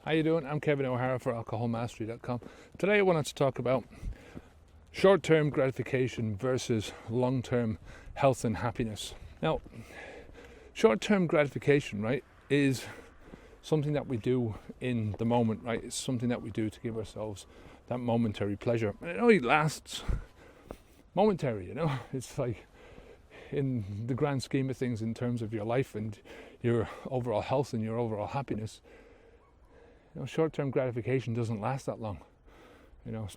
How you doing? I'm Kevin O'Hara for alcoholmastery.com. Today I wanted to talk about short-term gratification versus long-term health and happiness. Now, short-term gratification, right, is something that we do in the moment, right? It's something that we do to give ourselves that momentary pleasure. And it only lasts momentary, It's like, in the grand scheme of things, in terms of your life and your overall health and your overall happiness, short-term gratification doesn't last that long.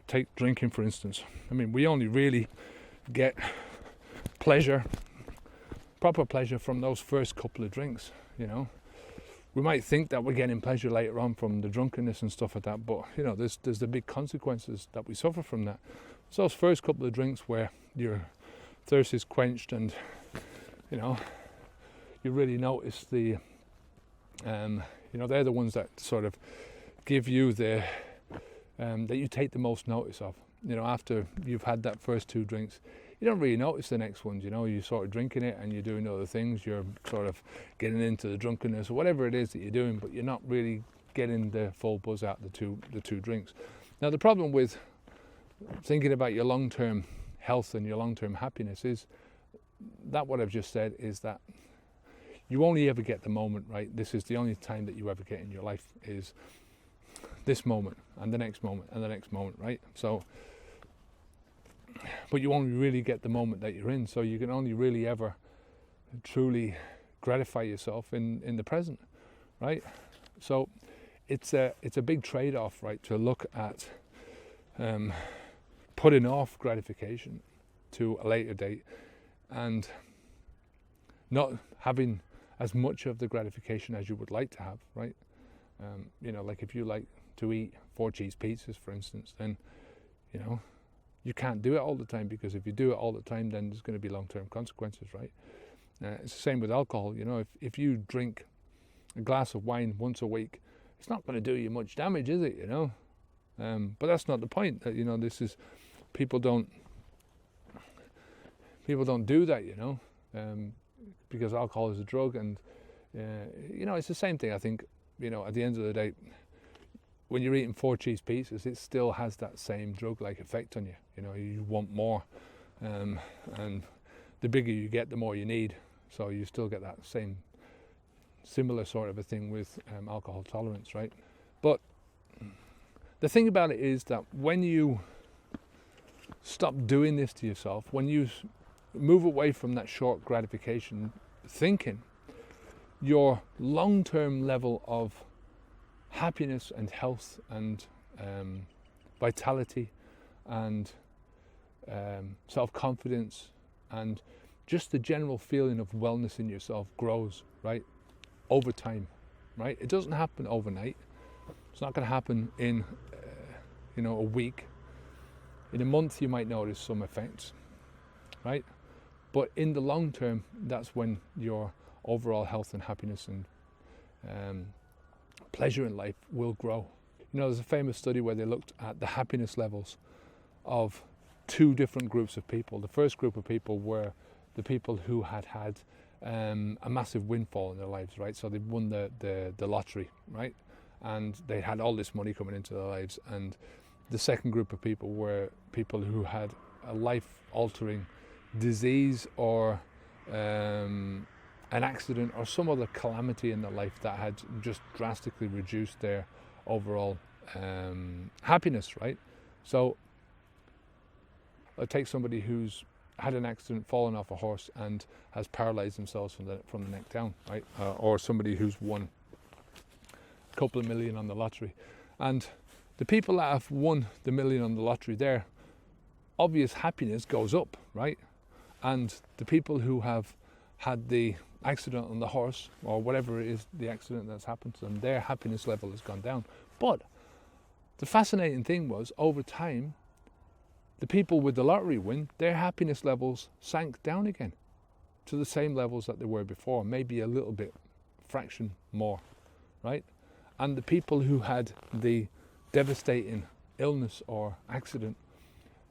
Take drinking, for instance. I mean, we only really get pleasure, proper pleasure, from those first couple of drinks, We might think that we're getting pleasure later on from the drunkenness and stuff like that, but, there's the big consequences that we suffer from that. So those first couple of drinks where your thirst is quenched and, you really notice the, they're the ones that sort of give you the, that you take the most notice of. After you've had that first two drinks, you don't really notice the next ones. You're sort of drinking it and you're doing other things. You're sort of getting into the drunkenness or whatever it is that you're doing, but you're not really getting the full buzz out of the two drinks. Now, the problem with thinking about your long-term health and your long-term happiness is that what I've just said is that you only ever get the moment, right? This is the only time that you ever get in your life, is this moment and the next moment and the next moment, right? So, but you only really get the moment that you're in, so you can only really ever truly gratify yourself in the present, right? So it's a big trade-off, right, to look at putting off gratification to a later date and not having as much of the gratification as you would like to have, right? Like if you like to eat 4 cheese pizzas, for instance, then, you can't do it all the time, because if you do it all the time, then there's going to be long-term consequences, right? It's the same with alcohol. If you drink a glass of wine once a week, it's not going to do you much damage, is it? But that's not the point. This is people don't do that, because alcohol is a drug, and it's the same thing. I think at the end of the day, when you're eating 4 cheese pizzas, it still has that same drug-like effect on you. You want more, and the bigger you get, the more you need. So you still get that similar sort of a thing with alcohol tolerance, right? But the thing about it is that when you stop doing this to yourself, when you move away from that short gratification thinking, your long-term level of happiness and health and vitality and self-confidence and just the general feeling of wellness in yourself grows, right, over time, right? It doesn't happen overnight. It's not going to happen in a week. In a month you might notice some effects, right? But in the long term, that's when your overall health and happiness and pleasure in life will grow. There's a famous study where they looked at the happiness levels of 2 different groups of people. The first group of people were the people who had a massive windfall in their lives, right? So they won the lottery, right? And they had all this money coming into their lives. And the second group of people were people who had a life-altering disease or an accident or some other calamity in their life that had just drastically reduced their overall happiness, right? So I'll take somebody who's had an accident, fallen off a horse, and has paralyzed themselves from the neck down, right? Or somebody who's won a couple of million on the lottery. And the people that have won the million on the lottery, their obvious happiness goes up, right? And the people who have had the accident on the horse, or whatever it is, the accident that's happened to them, their happiness level has gone down. But the fascinating thing was, over time, the people with the lottery win, their happiness levels sank down again to the same levels that they were before, maybe a little bit, fraction more, right? And the people who had the devastating illness or accident,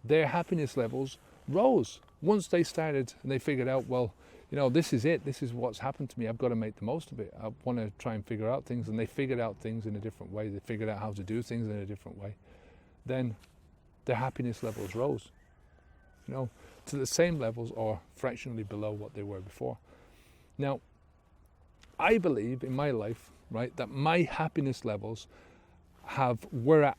their happiness levels rose once they started and they figured out, well, this is it. This is what's happened to me. I've got to make the most of it. I want to try and figure out things. And they figured out things in a different way. They figured out how to do things in a different way. Then their happiness levels rose, to the same levels or fractionally below what they were before. Now, I believe in my life, right, that my happiness levels were at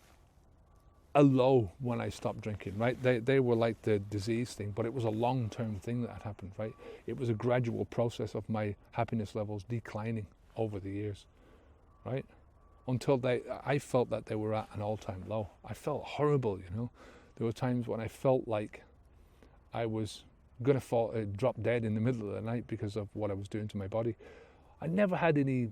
a low when I stopped drinking, right? They were like the disease thing, but it was a long-term thing that had happened, right? It was a gradual process of my happiness levels declining over the years, right? Until I felt that they were at an all-time low. I felt horrible, There were times when I felt like I was going to drop dead in the middle of the night because of what I was doing to my body. I never had any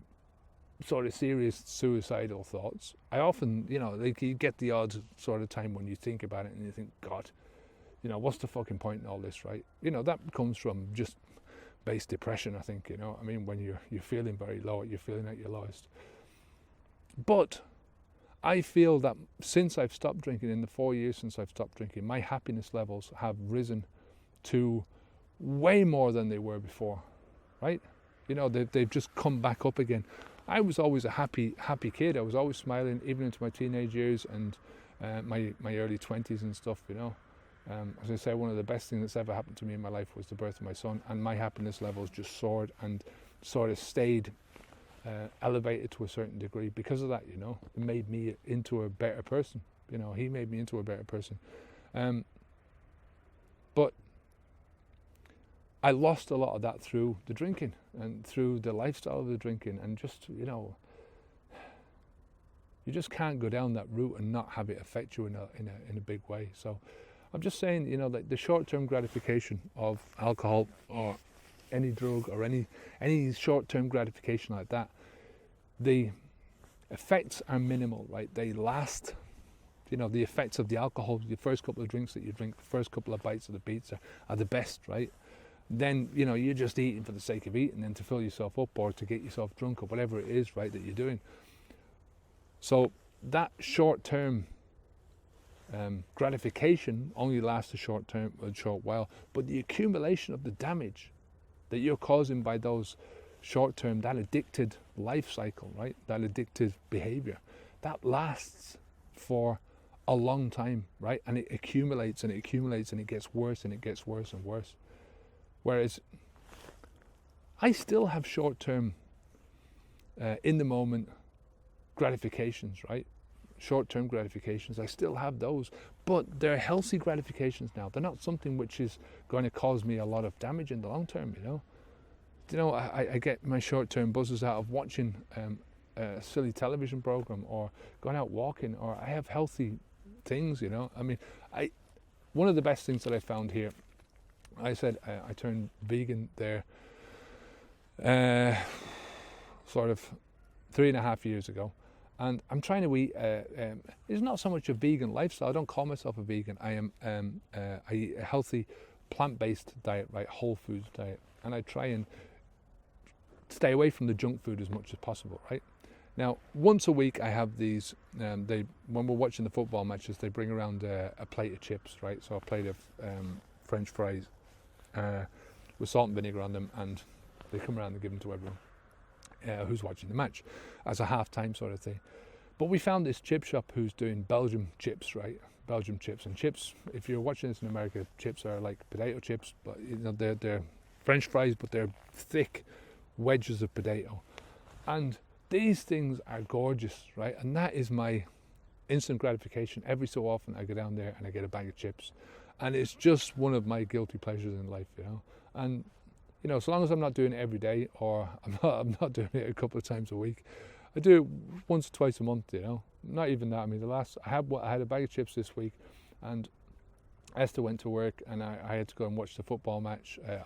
sort of serious suicidal thoughts. I often, you get the odd sort of time when you think about it and you think, God, what's the fucking point in all this, right? That comes from just base depression, I think, when you're feeling very low, you're feeling at your lowest. But I feel that since I've stopped drinking, in the 4 years since I've stopped drinking, my happiness levels have risen to way more than they were before, right? They've just come back up again. I was always a happy kid. I was always smiling, even into my teenage years and my early 20s and stuff, As I say, one of the best things that's ever happened to me in my life was the birth of my son, and my happiness levels just soared and sort of stayed elevated to a certain degree because of that, It made me into a better person. He made me into a better person. But I lost a lot of that through the drinking and through the lifestyle of the drinking, and just, you just can't go down that route and not have it affect you in a big way. So I'm just saying, like the short-term gratification of alcohol or any drug or any short-term gratification like that, the effects are minimal, right? They last. The effects of the alcohol, the first couple of drinks that you drink, the first couple of bites of the pizza are the best, right? Then, you're just eating for the sake of eating and to fill yourself up or to get yourself drunk or whatever it is, right, that you're doing. So that short-term gratification only lasts a short while, but the accumulation of the damage that you're causing by those short-term, that addicted life cycle, right, that addictive behavior, that lasts for a long time, right? And it accumulates and it accumulates and it gets worse and it gets worse and worse. Whereas I still have short-term, in the moment gratifications, right? Short-term gratifications, I still have those, but they're healthy gratifications now. They're not something which is going to cause me a lot of damage in the long term, I get my short-term buzzes out of watching a silly television program or going out walking, or I have healthy things, one of the best things that I found here, I said I turned vegan there sort of 3.5 years ago, and I'm trying to eat it's not so much a vegan lifestyle. I don't call myself a vegan. I eat a healthy plant-based diet, right, whole foods diet, and I try and stay away from the junk food as much as possible, right? Now, once a week I have these, when we're watching the football matches, they bring around a plate of chips, right? So a plate of French fries with salt and vinegar on them, and they come around and give them to everyone who's watching the match as a half-time sort of thing. But we found this chip shop who's doing Belgium chips, right? Belgium chips. And chips, if you're watching this in America, chips are like potato chips, but they're French fries, but they're thick wedges of potato. And these things are gorgeous, right? And that is my instant gratification. Every so often I go down there and I get a bag of chips. And it's just one of my guilty pleasures in life, And, so long as I'm not doing it every day, or I'm not doing it a couple of times a week, I do it once or twice a month, Not even that. I mean, I had a bag of chips this week, and Esther went to work, and I had to go and watch the football match. I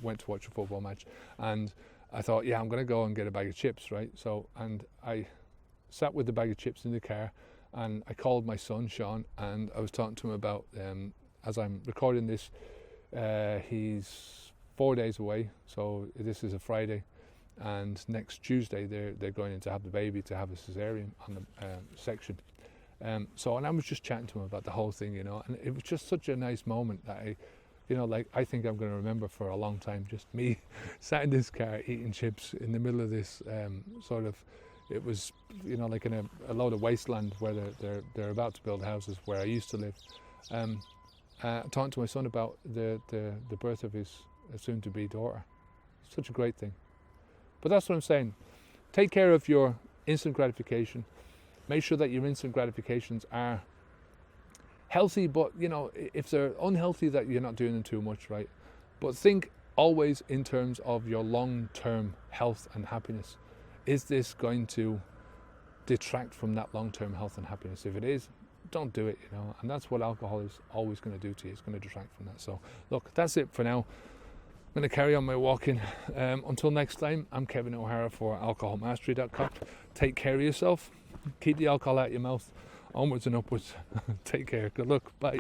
went to watch a football match, and I thought, yeah, I'm going to go and get a bag of chips, right? So, and I sat with the bag of chips in the car, and I called my son, Sean, and I was talking to him about, as I'm recording this, he's 4 days away, so this is a Friday, and next Tuesday they're going in to have the baby, to have a cesarean on the section. And I was just chatting to him about the whole thing, and it was just such a nice moment that like I think I'm going to remember for a long time just me sat in this car eating chips in the middle of this it was, like in a load of wasteland where they're about to build houses where I used to live. Talking to my son about the birth of his soon-to-be daughter. Such a great thing. But that's what I'm saying. Take care of your instant gratification. Make sure that your instant gratifications are healthy, but if they're unhealthy, that you're not doing them too much, right? But think always in terms of your long-term health and happiness. Is this going to detract from that long-term health and happiness? If it is, don't do it, and that's what alcohol is always going to do to you. It's going to detract from that. So look, that's it for now. I'm going to carry on my walking. Until next time, I'm Kevin O'Hara for alcoholmastery.com. Take care of yourself. Keep the alcohol out of your mouth. Onwards and upwards. Take care. Good luck. Bye.